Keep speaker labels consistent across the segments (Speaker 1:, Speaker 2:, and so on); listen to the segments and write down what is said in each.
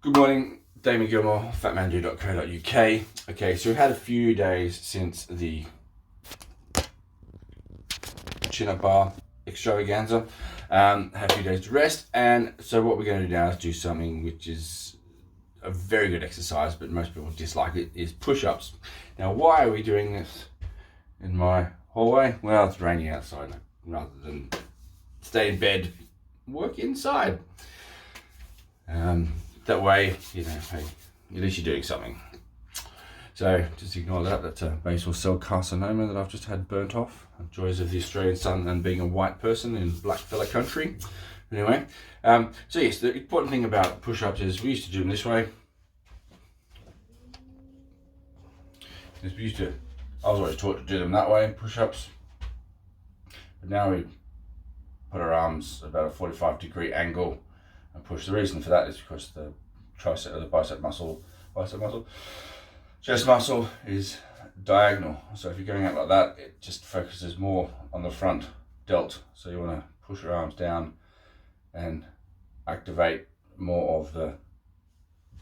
Speaker 1: Good morning, Damien Gilmore, fatmandude.co.uk. Okay, so we've had a few days since the chin-up bar extravaganza. Had a few days to rest, and so what we're going to do now is do something which is a very good exercise, but most people dislike it, is push-ups. Now, why are we doing this in my hallway? Well, it's raining outside, rather than stay in bed, work inside. That way, hey, at least you're doing something. So just ignore that. That's a basal cell carcinoma that I've just had burnt off. Joys of the Australian sun and being a white person in black fella country. Anyway, so yes, the important thing about push-ups is we used to do them this way. I was always taught to do them that way, push-ups. But now we put our arms about a 45-degree angle and push. The reason for that is because the tricep or the bicep muscle, chest muscle is diagonal. So if you're going out like that, it just focuses more on the front delt. So you want to push your arms down and activate more of the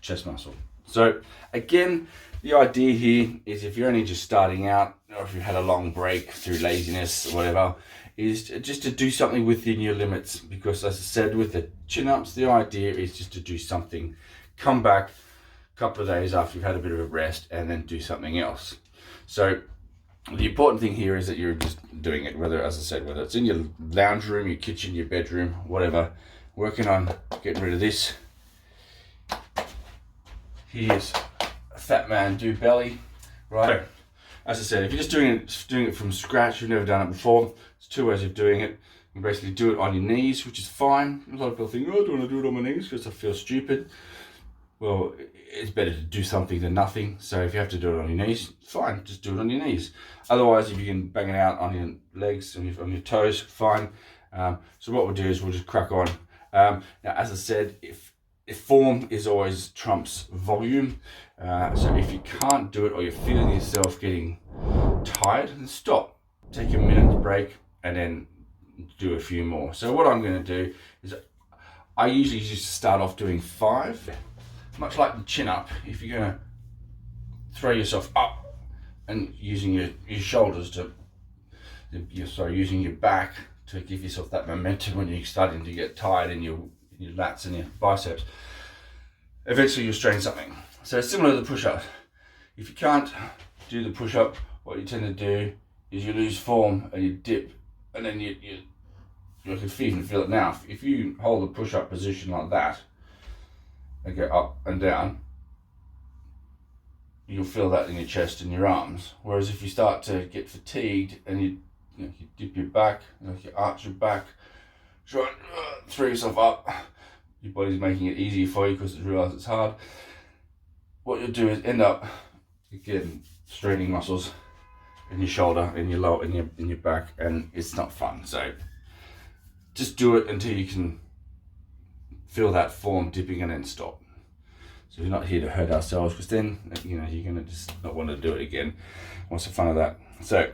Speaker 1: chest muscle. So again, the idea here is if you're only just starting out, or if you've had a long break through laziness or whatever, is just to do something within your limits. Because as I said, with the chin-ups, the idea is just to do something, come back a couple of days after you've had a bit of a rest, and then do something else. So the important thing here is that you're just doing it, whether, as I said, whether it's in your lounge room, your kitchen, your bedroom, whatever, working on getting rid of this. Here's a fat man do belly, right? So, as I said, if you're just doing it from scratch, you've never done it before, there's two ways of doing it. You basically do it on your knees, which is fine. A lot of people think, oh, I don't want to do it on my knees because I feel stupid. Well, it's better to do something than nothing. So if you have to do it on your knees, fine, just do it on your knees. Otherwise, if you can bang it out on your legs and on your toes, fine. So what we'll do is we'll just crack on. Now, as I said, if form is always trumps volume. So if you can't do it or you're feeling yourself getting tired, then stop. Take a minute break and then do a few more. So what I'm going to do is I usually just start off doing 5. Much like the chin up, if you're going to throw yourself up and using your shoulders using your back to give yourself that momentum when you're starting to get tired in your lats and your biceps, eventually you'll strain something. So it's similar to the push-up. If you can't do the push-up, what you tend to do is you lose form and you dip, and then you can even feel it now. If you hold the push-up position like that and go up and down, you'll feel that in your chest and your arms. Whereas if you start to get fatigued and you dip your back, you arch your back, try and throw yourself up, your body's making it easier for you because it realizes it's hard. What you'll do is end up again straining muscles in your shoulder, in your lower, in your back, and it's not fun. So just do it until you can feel that form dipping and then stop. So we're not here to hurt ourselves, because then you're gonna just not want to do it again. What's the fun of that? So,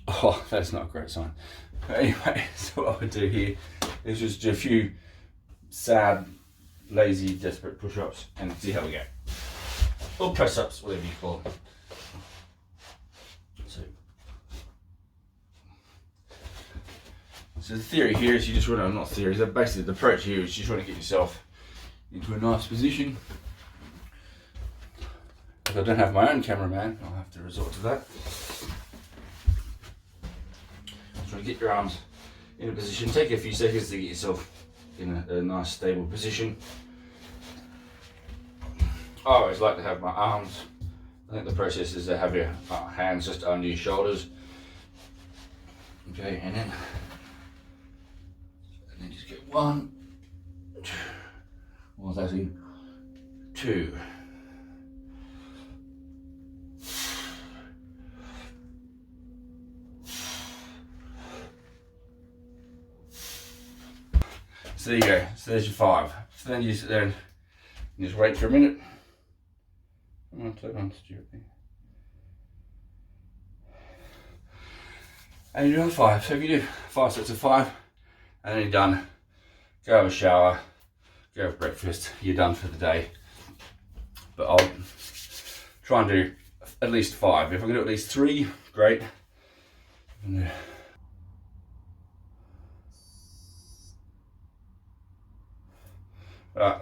Speaker 1: oh, that's not a great sign. Anyway, so what I do here is just do a few sad, lazy, desperate push-ups and see how we go. Or press-ups, whatever you call them. So the theory here is you just want to, not theory, so basically the approach here is you just want to get yourself into a nice position. If I don't have my own cameraman, I'll have to resort to that. Just want to get your arms in a position. Take a few seconds to get yourself in a nice stable position. I always like to have my arms. I think the process is to have your hands just under your shoulders. Okay, and then just get 1, 2, well, that's in 2. So there you go, so there's your 5. So then you sit there and just wait for a minute. Come on, turn on, stupid thing. And you do 5. So if you do 5 sets of 5, and then you're done, go have a shower, go have breakfast, you're done for the day. But I'll try and do at least 5. If I can do at least 3, great. Right,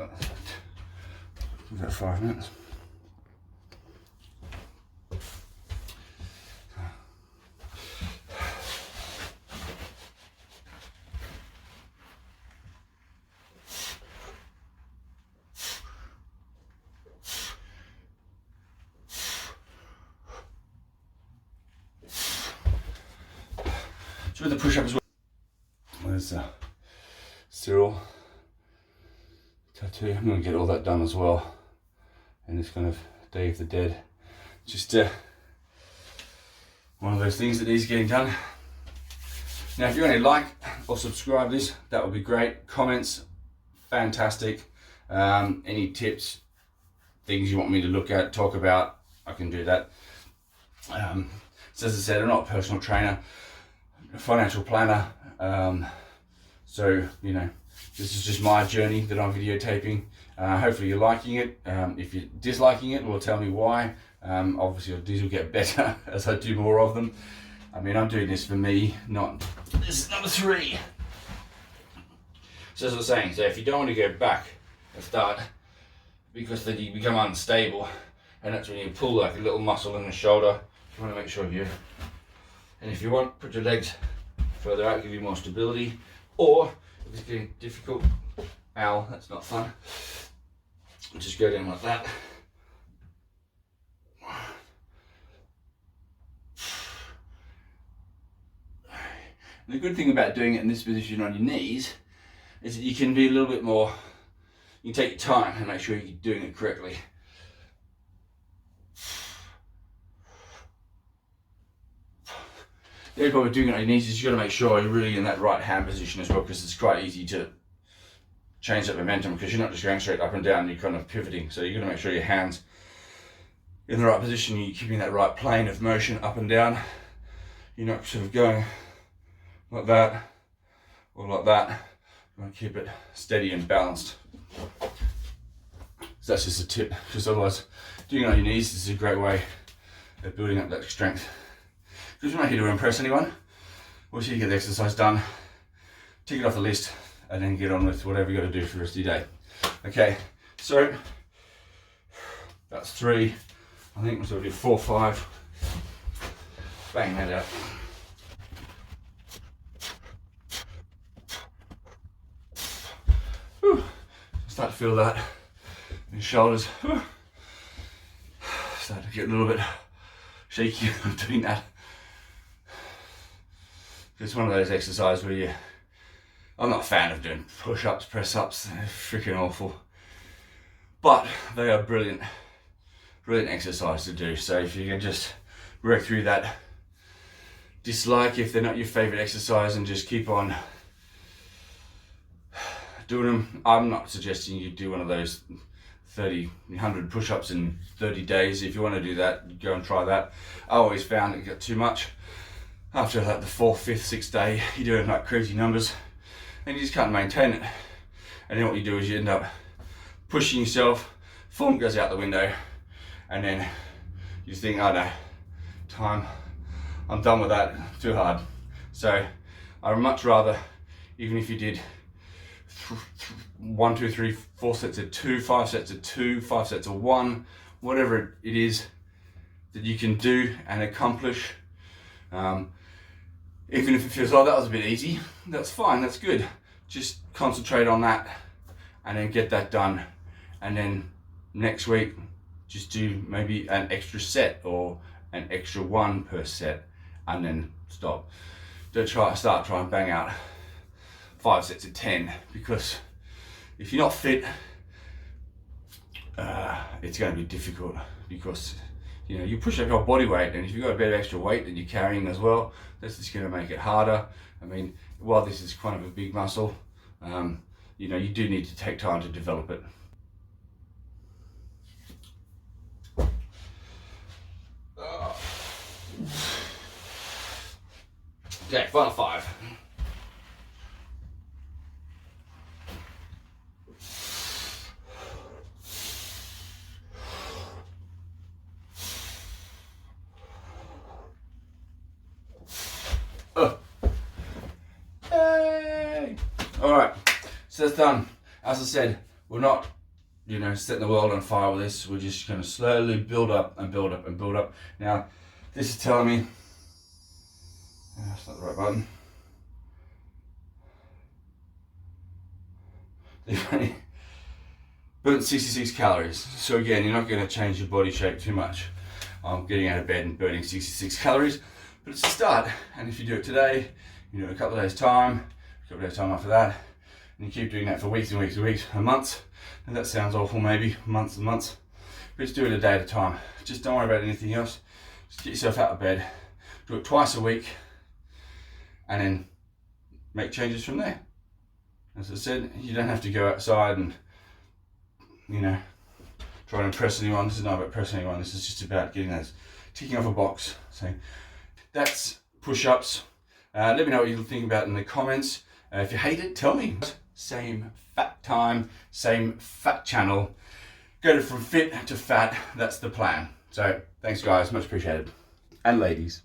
Speaker 1: we've got 5 minutes. So with the push-up as well, there's Cyril tattoo. I'm going to get all that done as well. And it's kind of Day of the Dead. Just one of those things that needs getting done. Now, if you want to like or subscribe this, that would be great. Comments, fantastic. Any tips, things you want me to look at, talk about, I can do that. So as I said, I'm not a personal trainer, a financial planner. So, you know, this is just my journey that I'm videotaping. Hopefully you're liking it. If you're disliking it, well, tell me why. Obviously these will get better as I do more of them. I mean, I'm doing this for me, not... This is number 3. So as I was saying, so if you don't want to go back and start, because then you become unstable, and that's when you pull like a little muscle in the shoulder. You want to make sure you... And if you want, put your legs further out, give you more stability. Or, if it's getting difficult, ow, that's not fun. Just go down like that. And the good thing about doing it in this position on your knees is that you can be a little bit more, you can take your time and make sure you're doing it correctly. The only problem with doing it on your knees is you've got to make sure you're really in that right hand position as well, because it's quite easy to change that momentum, because you're not just going straight up and down, you're kind of pivoting. So you've got to make sure your hands in the right position, you're keeping that right plane of motion up and down. You're not sort of going like that or like that. You want to keep it steady and balanced. So that's just a tip, because otherwise doing it on your knees is a great way of building up that strength. Because we're not here to impress anyone. We're here to get the exercise done, tick it off the list, and then get on with whatever you got to do for the rest of your day. Okay, so that's 3. I think we'll do 4, 5. Bang that out. Whew. Start to feel that in your shoulders. Whew. Start to get a little bit shaky when I'm doing that. It's one of those exercises where I'm not a fan of doing push-ups, press-ups, they're freaking awful. But they are brilliant exercise to do. So if you can just work through that dislike, if they're not your favorite exercise, and just keep on doing them. I'm not suggesting you do one of those 100 push-ups in 30 days. If you want to do that, go and try that. I always found it got too much. After like the 4th, 5th, 6th day, you're doing like crazy numbers and you just can't maintain it. And then what you do is you end up pushing yourself, form goes out the window, and then you just think, oh no, time, I'm done with that, too hard. So I would much rather, even if you did 1, 2, 3, 4 sets of 2, 5 sets of 2, 5 sets of 1, whatever it is that you can do and accomplish. Even if it feels like that was a bit easy, that's fine, that's good. Just concentrate on that and then get that done. And then next week, just do maybe an extra set or an extra 1 per set and then stop. Don't start trying to bang out 5 sets of 10, because if you're not fit, it's going to be difficult, because you know, you push up your body weight, and if you've got a bit of extra weight that you're carrying as well, that's just going to make it harder. I mean, while this is kind of a big muscle, you know, you do need to take time to develop it. Okay, final 5. All right, so that's done. As I said, we're not, setting the world on fire with this. We're just going to slowly build up and build up and build up. Now, this is telling me, that's not the right button. They've only burnt 66 calories. So again, you're not going to change your body shape too much. I'm getting out of bed and burning 66 calories, but it's a start. And if you do it today, you do it a couple of days time, a couple of days time after that, and you keep doing that for weeks and weeks and weeks, and months, and that sounds awful maybe, months and months, but just do it a day at a time. Just don't worry about anything else. Just get yourself out of bed, do it twice a week, and then make changes from there. As I said, you don't have to go outside and, try to impress anyone. This is not about impressing anyone. This is just about getting those, ticking off a box. So that's push-ups. Let me know what you think about it in the comments. If you hate it, tell me. Same fat time, same fat channel. Go from fit to fat. That's the plan. So thanks guys, much appreciated. And ladies.